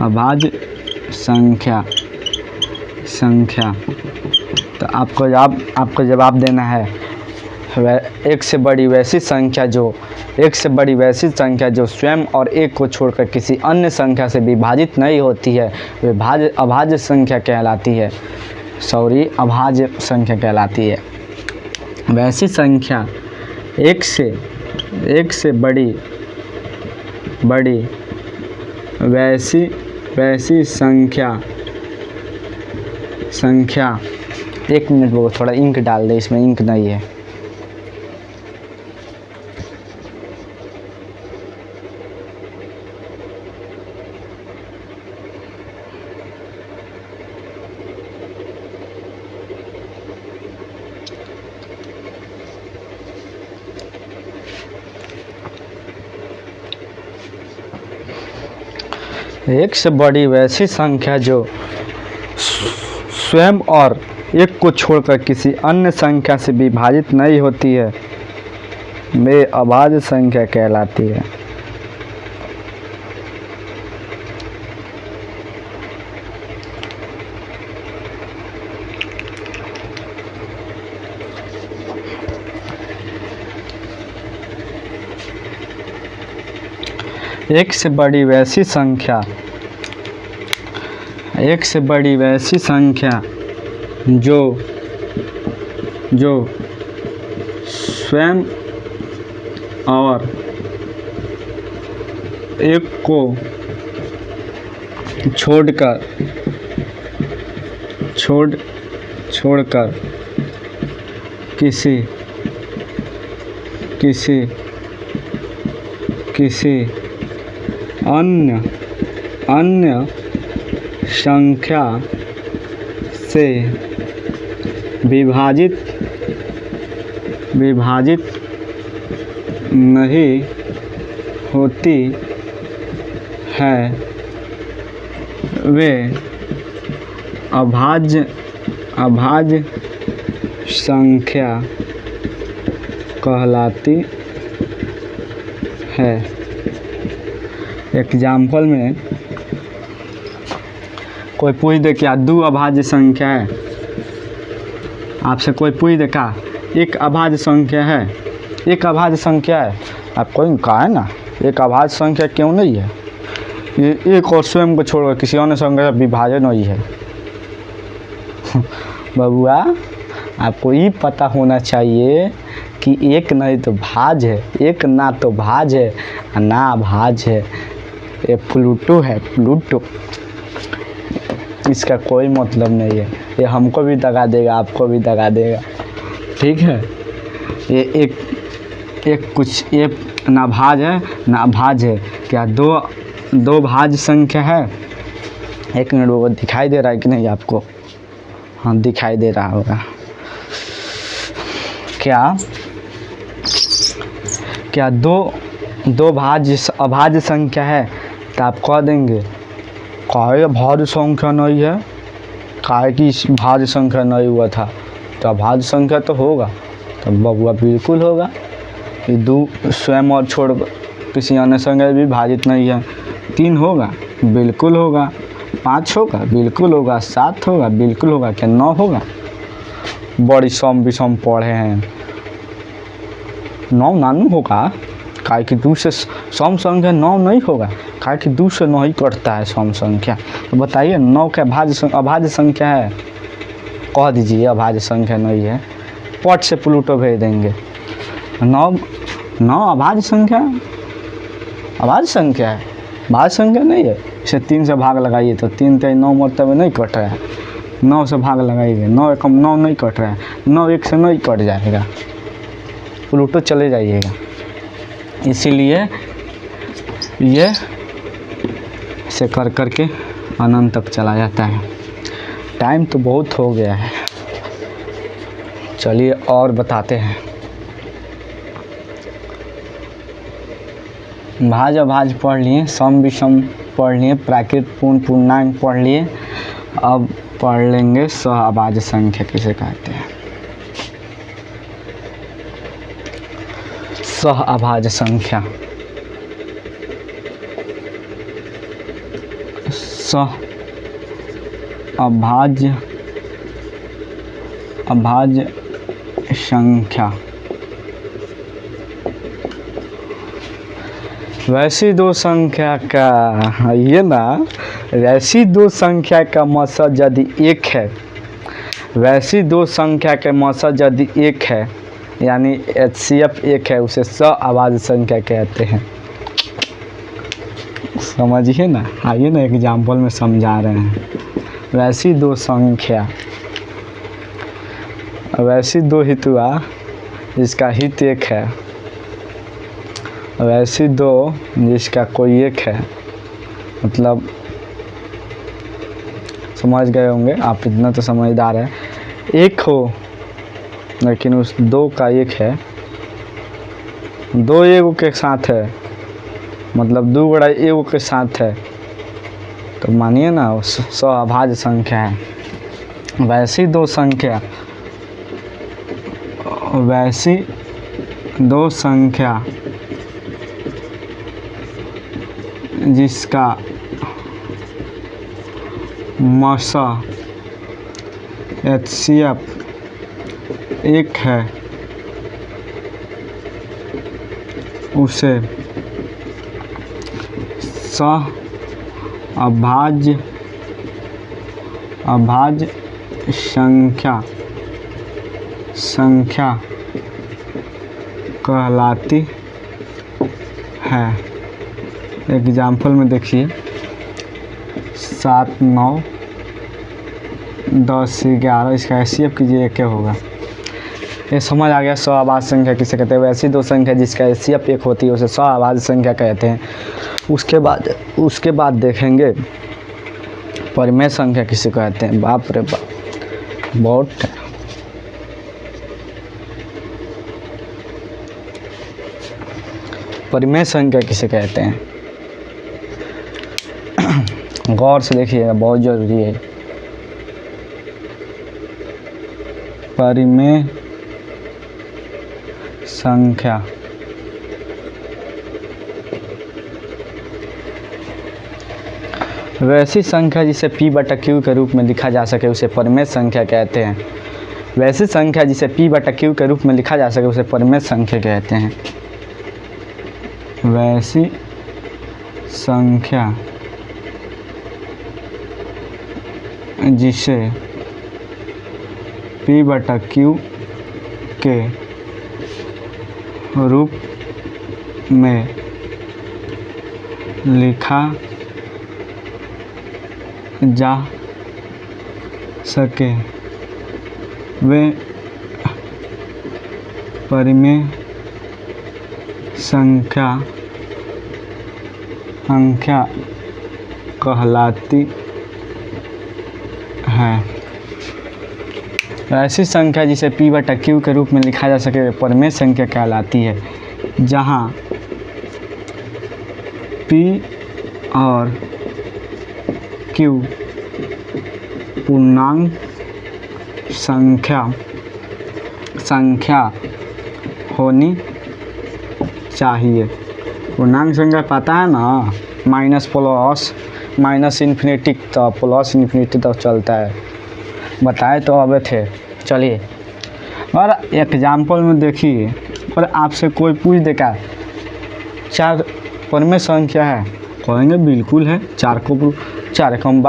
अभाज्य संख्या तो आपको जवाब देना है एक से बड़ी वैसी संख्या जो स्वयं और एक को छोड़कर किसी अन्य संख्या से विभाजित नहीं होती है, वे अभाज्य संख्या कहलाती है। अभाज्य संख्या कहलाती है। वैसी संख्या एक से बड़ी वैसी संख्या 1 मिनट वो थोड़ा इंक डाल दे, इसमें इंक नहीं है। एक से बड़ी वैसी संख्या जो स्वयं और एक को छोड़कर किसी अन्य संख्या से विभाजित नहीं होती है, वे अभाज्य संख्या कहलाती है। एक से बड़ी वैसी संख्या, एक से बड़ी वैसी संख्या जो स्वयं और एक को छोड़कर किसी अन्य संख्या से विभाजित नहीं होती है, वे अभाज्य संख्या कहलाती है। एग्जाम्पल में कोई पूछ दे क्या दो अभाज्य संख्या है, आपसे कोई पूछ दे क्या एक अभाज्य संख्या है, एक अभाज्य संख्या है, आप कोई कहा है ना एक अभाज्य संख्या क्यों नहीं है, ये एक और स्वयं को छोड़कर किसी अन्य संख्या से विभाजन हुई है। बबुआ आपको ये पता होना चाहिए कि एक नहीं तो भाज्य है, एक ना तो भाज्य है और ना भाज्य है, ये प्लूटो है, प्लूटो। इसका कोई मतलब नहीं है, ये हमको भी दगा देगा, आपको भी दगा देगा, ठीक है। ये एक कुछ ये ना भाज्य है ना भाज्य है, क्या दो भाज्य संख्या है। एक मिनट वो दिखाई दे रहा है कि नहीं आपको, हाँ दिखाई दे रहा होगा। क्या दो अभाज्य संख्या है, तो आप कह देंगे काहे भाज्य संख्या नहीं है, काहे की भाज्य संख्या नहीं हुआ था, तो अभाज्य संख्या तो होगा। तो बबुआ बिल्कुल होगा कि दो स्वयं और छोड़ किसी अन्य संख्या भी भाजित नहीं है। 3 होगा, बिल्कुल होगा। 5 होगा, बिल्कुल होगा। 7 होगा, बिल्कुल होगा। क्या 9 होगा? बड़ी सम विषम पढ़े हैं, 9 नानू होगा, काहे कि 2 से सम संख्या 9 नहीं होगा, काहे कि 2 से नहीं कटता है सम संख्या। तो बताइए 9 क्या अभाज्य संख्या है? कह दीजिए अभाज्य संख्या नहीं है, पट से प्लूटो भेज देंगे। 9 अभाज्य संख्या, अभाज्य संख्या है, भाज्य संख्या नहीं है। इसे 3 से भाग लगाइए तो 3 से 9 मतलब नहीं कट रहा है, 9 से भाग लगाइए, 9 एकम 9 नहीं कट रहा है, 9 1 से नहीं कट जाएगा, प्लूटो चले जाइएगा। इसीलिए ये से कर के अनंत तक चला जाता है। टाइम तो बहुत हो गया है, चलिए और बताते हैं। भाज अभाज पढ़ लिए, सम विषम पढ़ लिए, प्राकृत पूर्ण पूर्णांक पढ़ लिए। अब पढ़ लेंगे सहअभाज्य संख्या किसे कहते हैं। सहअभाज्य संख्या, सहअभाज्य संख्या वैसी दो संख्या का, ये ना, वैसी दो संख्या का मसद यदि एक है, वैसी दो संख्या के मसद यदि एक है, यानी HCF एक है, उसे सहअभाज्य संख्या कहते हैं। समझिए ना, आइए ना एग्जाम्पल में समझा रहे हैं। वैसी दो संख्या, वैसी दो हित हुआ जिसका हित एक है, वैसी दो जिसका कोई एक है, मतलब समझ गए होंगे आप, इतना तो समझदार है। एक हो लेकिन उस दो का एक है, दो एगो के साथ है, मतलब 2 बड़ा एगो के साथ है, तो मानिए ना वो सहअभाज्य संख्या है। वैसी दो संख्या, वैसी दो संख्या जिसका मसा HCF 1 है उसे अभाज्य संख्या कहलाती है। एग्जाम्पल में देखिए 7, 9, 10, 11 इसका HCF कीजिए क्या होगा। ये समझ आ गया सह-अभाज्य संख्या किसे कहते हैं। वैसी दो संख्या जिसका HCF 1 होती है उसे सह-अभाज्य संख्या कहते हैं। उसके बाद देखेंगे परिमेय संख्या किसे कहते हैं। बाप रे बाप बहुत परिमेय संख्या किसे कहते हैं, गौर से देखिएगा बहुत जरूरी है। परिमेय संख्या वैसी संख्या जिसे P/Q के रूप में लिखा जा सके उसे परिमेय संख्या कहते हैं। वैसी संख्या जिसे P/Q के रूप में लिखा जा सके उसे परिमेय संख्या कहते हैं। वैसी संख्या जिसे P/Q के रूप में लिखा जा सके वे परिमेय संख्या कहलाती है। ऐसी संख्या जिसे P/Q के रूप में लिखा जा सके वे परिमेय संख्या कहलाती है, जहाँ P और Q पूर्णांक संख्या होनी चाहिए। पूर्णांक संख्या पता है ना, माइनस इन्फिनिटी तो प्लस इन्फिनिटी तो चलता है, बताए तो अबे थे। चलिए और एग्जाम्पल में देखिए, और आपसे कोई पूछ देगा 4 परिमेय संख्या है, कहेंगे बिल्कुल है। 4 कम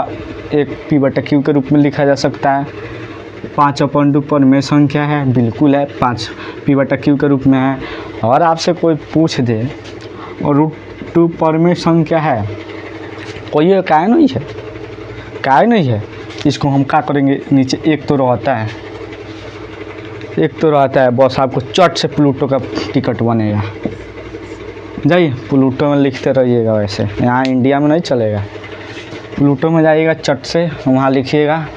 1 P/Q के रूप में लिखा जा सकता है। 5/2 परिमेय संख्या है, बिल्कुल है, 5 P/Q के रूप में है। और आपसे कोई पूछ दे और √2 परिमेय संख्या है, कोई काय नहीं है। इसको हम क्या करेंगे, नीचे एक तो रहता है, बस आपको चट से प्लूटो का टिकट बनेगा। जाइए प्लूटो में लिखते रहिएगा, वैसे यहाँ इंडिया में नहीं चलेगा। प्लूटो में जाइएगा चट से, वहाँ लिखिएगा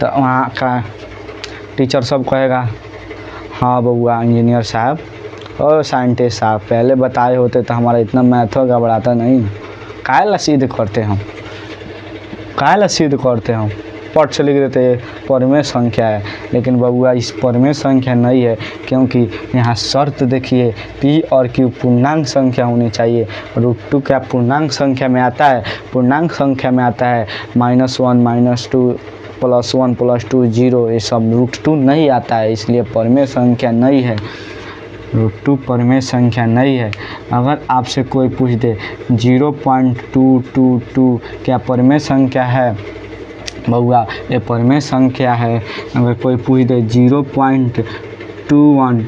तो वहाँ का टीचर सब कहेगा हाँ बउआ इंजीनियर साहब और साइंटिस्ट साहब, पहले बताए होते तो हमारा इतना मैथ गड़बड़ाता नहीं। काहे सिद्ध करते हम पट से लिख देते परिमेय संख्या है, लेकिन बउआ इस परिमेय संख्या नहीं है, क्योंकि यहाँ शर्त देखिए P और Q पूर्णांक संख्या होनी चाहिए। √2 क्या पूर्णांक संख्या में आता है, -1 -2 +1 +2 0, ये सब √2 नहीं आता है, इसलिए परिमेय संख्या नहीं है। √2 परिमेय संख्या नहीं है। अगर आपसे कोई पूछ दे 0.222 क्या परिमेय संख्या है, बउआ ये परिमेय संख्या है। अगर कोई पूछ दे 0.21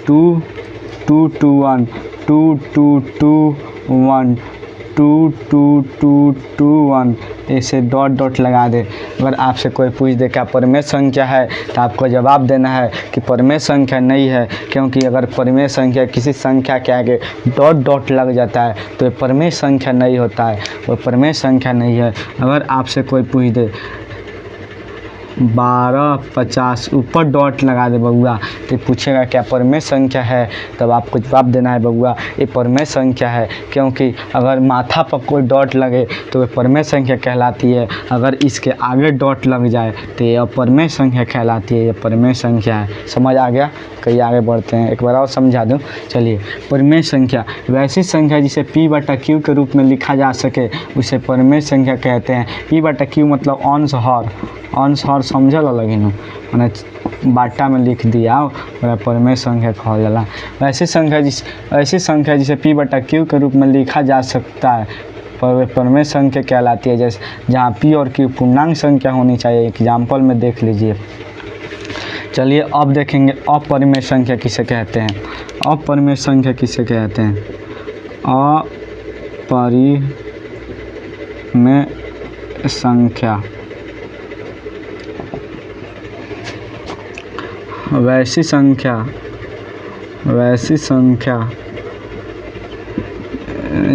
2221 2221 2221 ऐसे डॉट लगा दे। अगर आपसे कोई पूछ दे क्या परिमेय संख्या है, तो आपको जवाब देना है कि परिमेय संख्या नहीं है, क्योंकि अगर परिमेय संख्या किसी संख्या के आगे डॉट लग जाता है तो ये परिमेय संख्या नहीं होता है, वो परिमेय संख्या नहीं है। अगर आपसे कोई पूछ दे 1250 ऊपर डॉट लगा दे बउआ, तो पूछेगा क्या परिमेय संख्या है, तब आपको जवाब देना है बउआ ये परिमेय संख्या है, क्योंकि अगर माथा पर कोई डॉट लगे तो ये परिमेय संख्या कहलाती है। अगर इसके आगे डॉट लग जाए तो ये अपरिमेय संख्या कहलाती है, ये परिमेय संख्या है। समझ आ गया। कहीं आगे बढ़ते हैं, एक बार और समझा दूं। चलिए, परिमेय संख्या वैसी संख्या जिसे p/q के रूप में लिखा जा सके उसे परिमेय संख्या कहते हैं। p/q मतलब अंश हर समझल अलग ही मैंने बाटा में लिख दिया और परिमेय संख्या कहल जाला। ऐसी संख्या जिसे p/q के रूप में लिखा जा सकता है परिमेय संख्या कहलाती है। जैसे जहाँ p और q पूर्णांक संख्या होनी चाहिए। एग्जाम्पल में देख लीजिए। चलिए अब देखेंगे अपरिमेय संख्या किसे कहते हैं। अपरिमेय संख्या किसे कहते हैं? अपरिमेय संख्या वैसी संख्या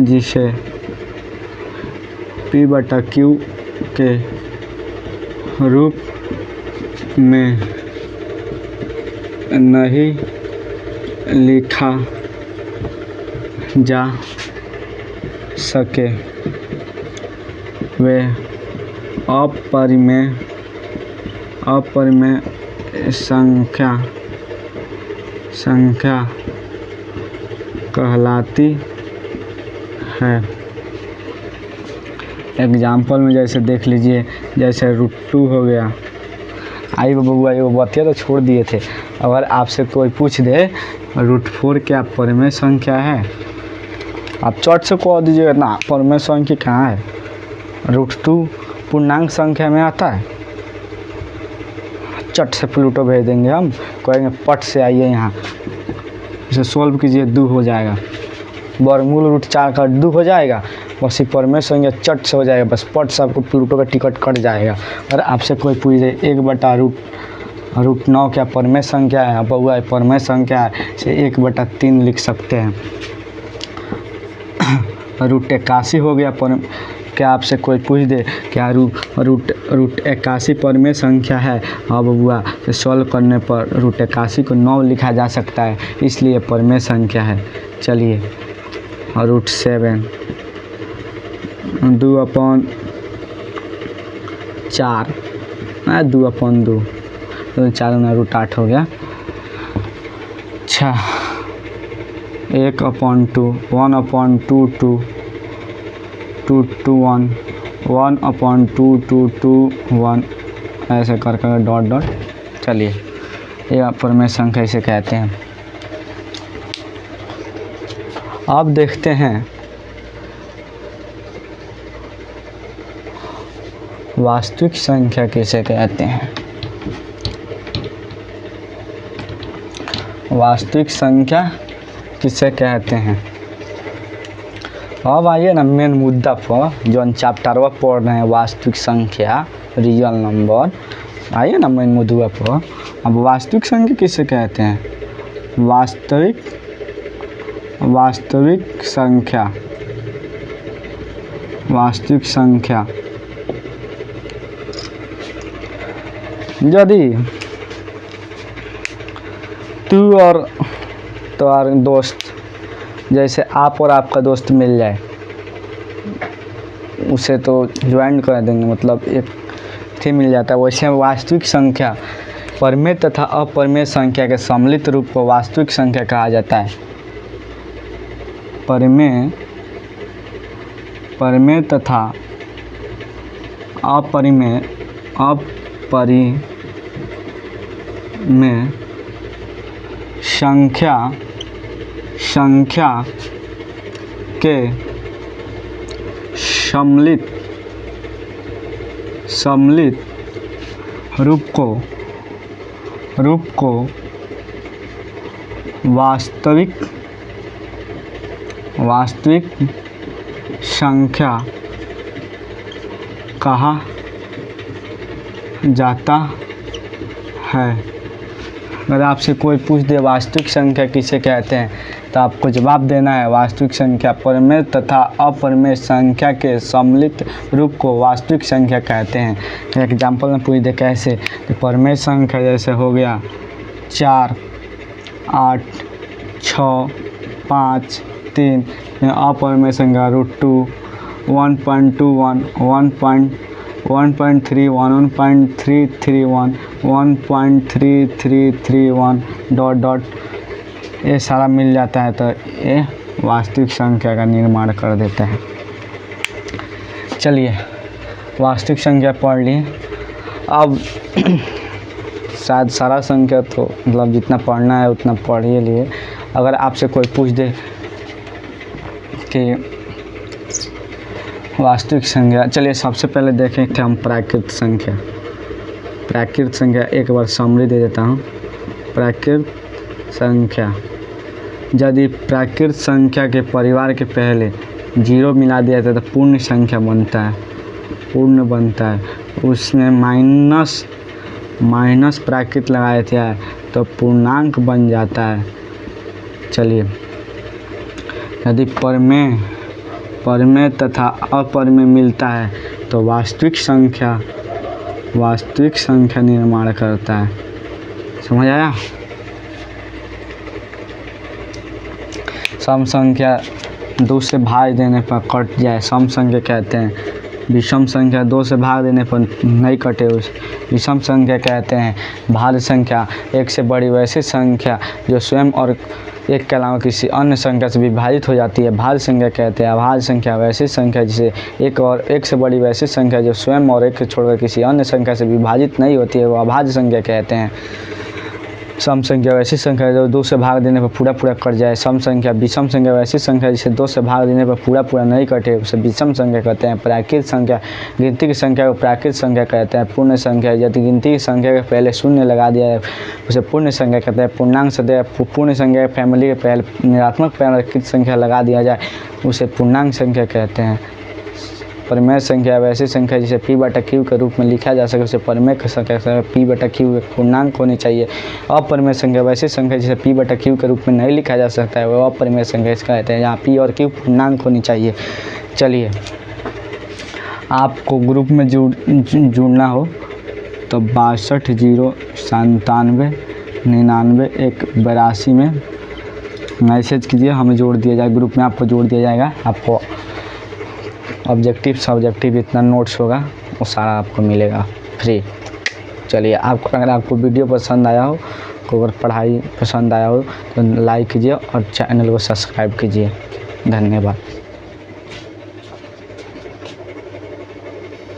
जिसे p/q के रूप में नहीं लिखा जा सके वे अपरिमेय संख्या कहलाती है। एग्जाम्पल में जैसे देख लीजिए, जैसे √2 हो गया। आई बबुआ ये बतिया तो छोड़ दिए थे। अगर आपसे कोई पूछ दे √4 क्या परिमेय संख्या है, आप चट से कह दीजिएगा ना परिमेय संख्या कहाँ है। √2 पूर्णांक संख्या में आता है। चट से प्लूटो भेज देंगे हम, कहेंगे पट से आइए यहाँ, इसे सोल्व कीजिए, 2 हो जाएगा। वर्गमूल √4 का 2 हो जाएगा। बस परिमेय संख्या चट से हो जाएगा। बस पट से आपको प्लूटो का टिकट कट जाएगा। और आपसे कोई पूछ दे 1/√9 क्या परिमेय संख्या है, बउआ परिमेय संख्या है, इसे 1/3 लिख सकते हैं। √81 हो गया क्या आपसे कोई पूछ दे क्या √81 परिमेय संख्या है, हाँ बबुआ, तो सॉल्व करने पर √81 को 9 लिखा जा सकता है, इसलिए परिमेय संख्या है। चलिए, √7 2/4 2/2 तो 4 √8 हो गया। अच्छा, 1/2 1/2 2 2 1 1/2 2 2 1 ऐसे कर डॉट। चलिए, ये परिमेय संख्या इसे कहते हैं। अब देखते हैं वास्तविक संख्या किसे कहते हैं। वास्तविक संख्या किसे कहते हैं। अब आइए ना मेन मुद्दा पर, जो चैप्टरवा पढ़ रहे हैं वास्तविक संख्या रियल नंबर। आइए ना मेन मुद्दा पर। अब वास्तविक संख्या किसे कहते हैं। वास्तविक संख्या यदि तू और तुम्हारे दोस्त, जैसे आप और आपका दोस्त मिल जाए, उसे तो ज्वाइन कर देंगे, मतलब एक थी मिल जाता है। वैसे वास्तविक संख्या परिमेय तथा अपरिमेय संख्या के सम्मिलित रूप को वास्तविक संख्या कहा जाता है। परिमेय तथा अपरिमेय संख्या के सम्मिलित रूप को वास्तविक संख्या कहा जाता है। अगर आपसे कोई पूछ दे वास्तविक संख्या किसे कहते हैं, तो आपको जवाब देना है वास्तविक संख्या परिमेय तथा अपरिमेय संख्या के सम्मिलित रूप को वास्तविक संख्या कहते हैं। एग्जाम्पल में पूछ दे कैसे, तो परिमेय संख्या जैसे हो गया 4 8 6 5 3। अपरिमेय संख्या √2 1.21 1.31 1.331 1.3331 डॉट डॉट ये सारा मिल जाता है, तो ये वास्तविक संख्या का निर्माण कर देते हैं। चलिए वास्तविक संख्या पढ़ लिए। अब शायद सारा संख्या तो मतलब जितना पढ़ना है उतना पढ़ ही लिए। अगर आपसे कोई पूछ दे कि वास्तविक संख्या, चलिए सबसे पहले देखें थे हम प्राकृत संख्या। प्राकृत संख्या एक बार समरी दे देता हूँ। प्राकृत संख्या, यदि प्राकृत संख्या के परिवार के पहले 0 मिला दिया जाता है तो पूर्ण संख्या बनता है, पूर्ण बनता है। उसमें माइनस प्राकृत लगाए थे तो पूर्णांक बन जाता है। चलिए, यदि परमेय तथा अपरमेय मिलता है तो वास्तविक संख्या निर्माण करता है। समझ आया? सम संख्या 2 से भाग देने पर कट जाए, सम संख्या कहते हैं। विषम संख्या 2 से भाग देने पर नहीं कटे, उस विषम संख्या कहते हैं। भाज्य संख्या 1 से बड़ी वैसी संख्या जो स्वयं और एक के अलावा किसी अन्य संख्या से विभाजित हो जाती है, भाज्य संख्या कहते हैं। अभाज्य संख्या वैसी संख्या जिसे एक से बड़ी वैसी संख्या जो स्वयं और एक से छोड़कर किसी अन्य संख्या से विभाजित नहीं होती है, वो अभाज्य संख्या कहते हैं। सम संख्या वैसी संख्या जो 2 से भाग देने पर पूरा कट जाए, सम संख्या। विषम संख्या वैसी संख्या जिसे 2 से भाग देने पर पूरा नहीं कटे, उसे विषम संख्या कहते हैं। प्राकृत संख्या, गिनती की संख्या को प्राकृत संख्या कहते हैं। पूर्ण संख्या, यदि गिनती की संख्या के पहले 0 लगा दिया है उसे पूर्ण संख्या कहते हैं। पूर्णांक सदैव पूर्ण संख्या के फैमिली के पहले निरात्मक प्राकृत संख्या लगा दिया जाए उसे पूर्णांक संख्या कहते हैं। परमेय संख्या वैसी संख्या जिसे p/q के रूप में लिखा जा सके उसे परमेय संख्या p/q एक पूर्णांक होनी चाहिए। अपरमेय संख्या वैसी संख्या जिसे p/q के रूप में नहीं लिखा जा सकता है, वो अपरमेय संख्या इसका कहते हैं, जहाँ p और q पूर्णांक होनी चाहिए। चलिए, आपको ग्रुप में जुड़ना हो तो 62 0 97 99 1 82 में मैसेज कीजिए, हमें जोड़ दिया जाए, ग्रुप में आपको जोड़ दिया जाएगा। आपको ऑब्जेक्टिव सब्जेक्टिव इतना नोट्स होगा वो सारा आपको मिलेगा फ्री। चलिए, अगर आपको वीडियो पसंद आया हो, अगर पढ़ाई पसंद आया हो तो लाइक कीजिए और चैनल को सब्सक्राइब कीजिए। धन्यवाद।